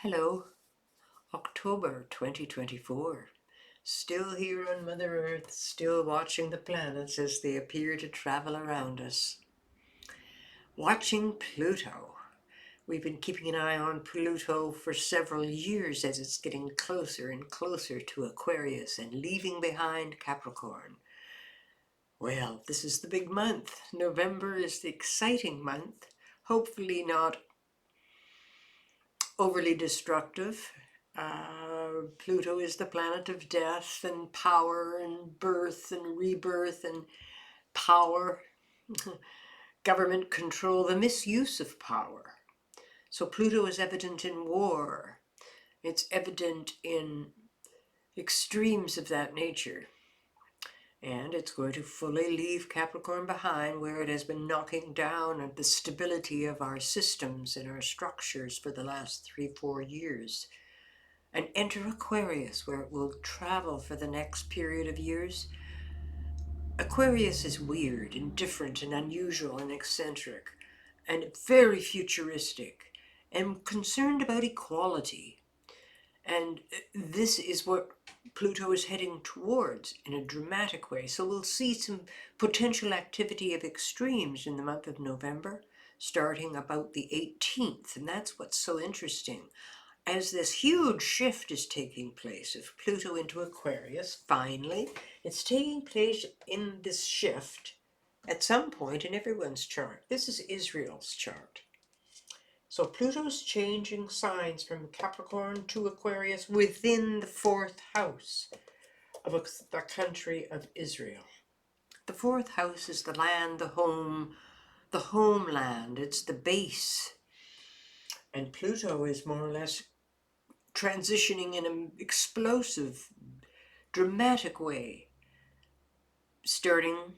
Hello, October 2024. Still here on Mother Earth, still watching the planets as they appear to travel around us. Watching Pluto. We've been keeping an eye on Pluto for several years as it's getting closer and closer to Aquarius and leaving behind Capricorn. Well, this is the big month. November is the exciting month. Hopefully not overly destructive. Pluto is the planet of death and power and birth and rebirth and power, government control, the misuse of power. So Pluto is evident in war. It's evident in extremes of that nature. And it's going to fully leave Capricorn behind, where it has been knocking down at the stability of our systems and our structures for the last 3-4 years. And enter Aquarius, where it will travel for the next period of years. Aquarius is weird and different and unusual and eccentric and very futuristic and concerned about equality. And this is what Pluto is heading towards in a dramatic way. So we'll see some potential activity of extremes in the month of November, starting about the 18th. And that's what's so interesting. As this huge shift is taking place of Pluto into Aquarius, finally, it's taking place in this shift at some point in everyone's chart. This is Israel's chart. So Pluto's changing signs from Capricorn to Aquarius within the fourth house of the country of Israel. The fourth house is the land, the home, the homeland. It's the base. And Pluto is more or less transitioning in an explosive, dramatic way, starting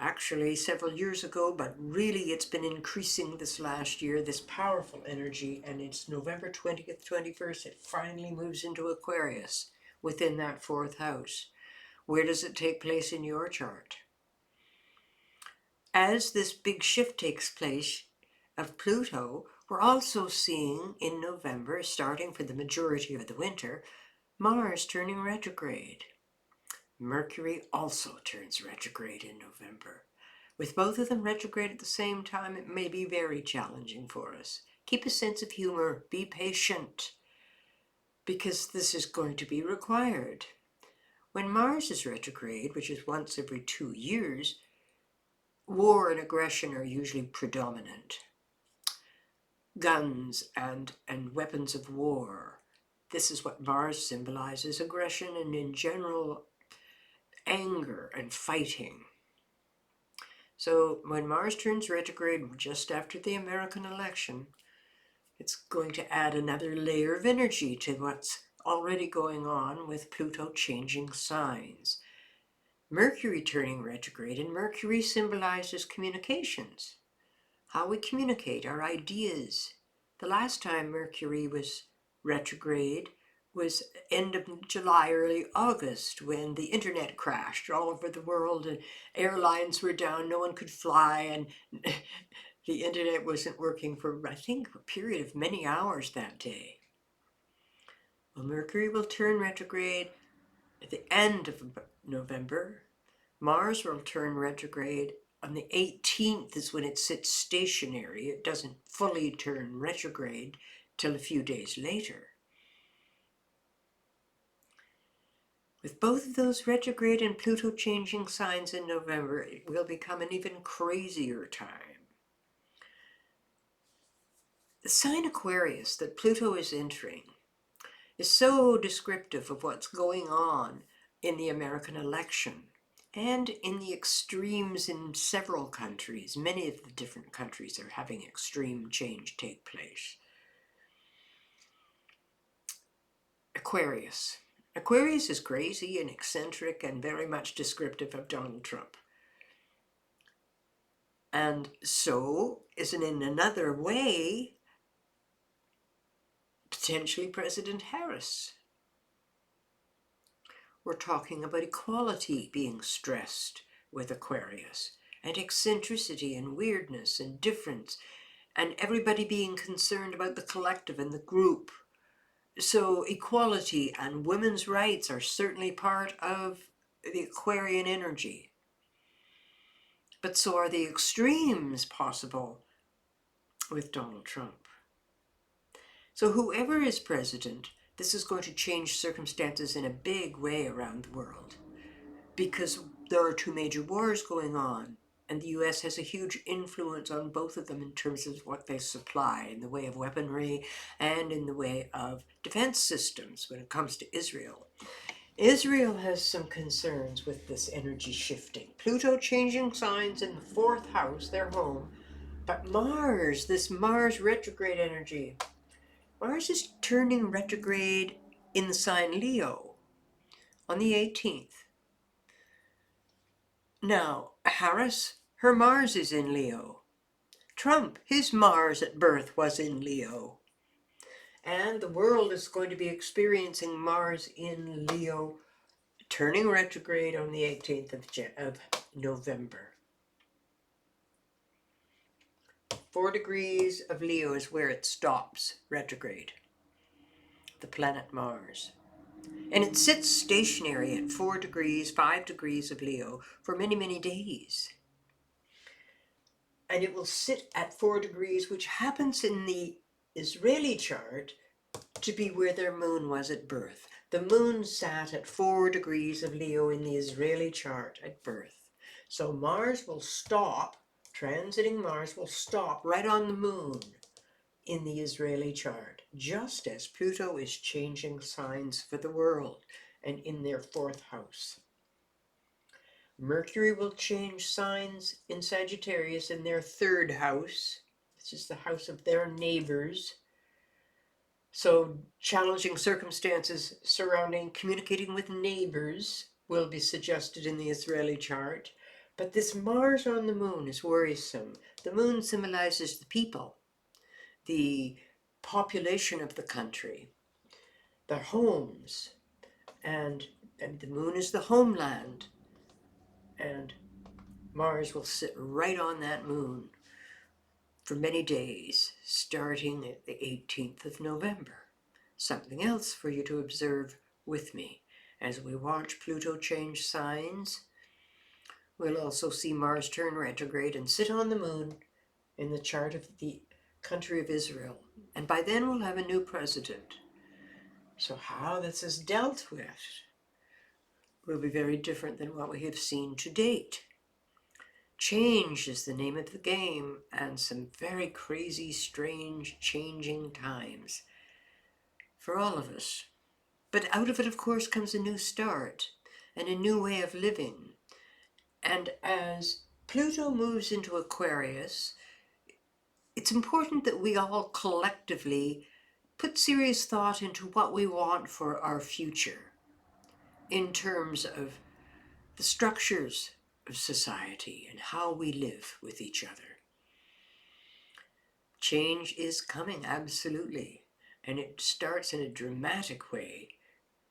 actually several years ago, but really it's been increasing this last year, this powerful energy, and it's November 20th, 21st, it finally moves into Aquarius within that fourth house. Where does it take place in your chart? As this big shift takes place of Pluto, we're also seeing in November, starting for the majority of the winter, Mars turning retrograde. Mercury also turns retrograde in November. With both of them retrograde at the same time, it may be very challenging for us. Keep a sense of humor, be patient, because this is going to be required. When Mars is retrograde, which is once every 2 years, war and aggression are usually predominant. Guns and weapons of war. This is what Mars symbolizes, aggression and in general anger and fighting. So when Mars turns retrograde just after the American election, it's going to add another layer of energy to what's already going on with Pluto changing signs. Mercury turning retrograde, and Mercury symbolizes communications, how we communicate, our ideas. The last time Mercury was retrograde was end of July, early August, when the internet crashed all over the world and airlines were down, no one could fly, and the internet wasn't working for, I think, a period of many hours that day. Well, Mercury will turn retrograde at the end of November. Mars will turn retrograde on the 18th is when it sits stationary. It doesn't fully turn retrograde till a few days later. With both of those retrograde and Pluto changing signs in November, it will become an even crazier time. The sign Aquarius that Pluto is entering is so descriptive of what's going on in the American election and in the extremes in several countries. Many of the different countries are having extreme change take place. Aquarius. Aquarius is crazy and eccentric and very much descriptive of Donald Trump. And so is in another way potentially President Harris. We're talking about equality being stressed with Aquarius, and eccentricity and weirdness and difference, and everybody being concerned about the collective and the group. So equality and women's rights are certainly part of the Aquarian energy. But so are the extremes possible with Donald Trump. So whoever is president, this is going to change circumstances in a big way around the world, because there are two major wars going on, and the US has a huge influence on both of them in terms of what they supply in the way of weaponry and in the way of defense systems when it comes to Israel. Israel has some concerns with this energy shifting. Pluto changing signs in the fourth house, their home, but Mars, this Mars retrograde energy, Mars is turning retrograde in the sign Leo on the 18th. Now, Harris, her Mars is in Leo. Trump, his Mars at birth was in Leo. And the world is going to be experiencing Mars in Leo turning retrograde on the 18th of November. 4 degrees of Leo is where it stops retrograde, the planet Mars. And it sits stationary at 4 degrees, 5 degrees of Leo for many, many days. And it will sit at 4 degrees, which happens in the Israeli chart to be where their moon was at birth. The moon sat at 4 degrees of Leo in the Israeli chart at birth. So Mars will stop, transiting Mars will stop right on the moon in the Israeli chart, just as Pluto is changing signs for the world and in their fourth house. Mercury will change signs in Sagittarius in their third house. This is the house of their neighbors. So challenging circumstances surrounding communicating with neighbors will be suggested in the Israeli chart. But this Mars on the moon is worrisome. The moon symbolizes the people, the population of the country, their homes, and the moon is the homeland. And Mars will sit right on that moon for many days, starting at the 18th of November. Something else for you to observe with me. As we watch Pluto change signs, we'll also see Mars turn retrograde and sit on the moon in the chart of the country of Israel. And by then we'll have a new president. So how this is dealt with will be very different than what we have seen to date. Change is the name of the game, and some very crazy, strange, changing times for all of us. But out of it, of course, comes a new start and a new way of living. And as Pluto moves into Aquarius, it's important that we all collectively put serious thought into what we want for our future in terms of the structures of society and how we live with each other. Change is coming, absolutely, and it starts in a dramatic way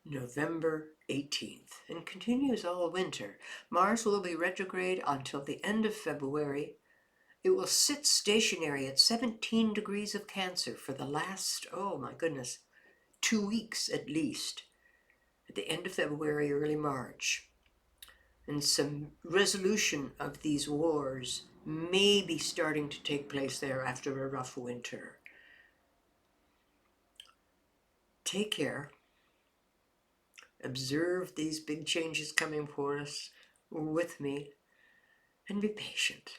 November 18th and continues all winter. Mars will be retrograde until the end of February. It will sit stationary at 17 degrees of Cancer for the last, 2 weeks at least, at the end of February, early March. And some resolution of these wars may be starting to take place there after a rough winter. Take care. Observe these big changes coming for us with me and be patient.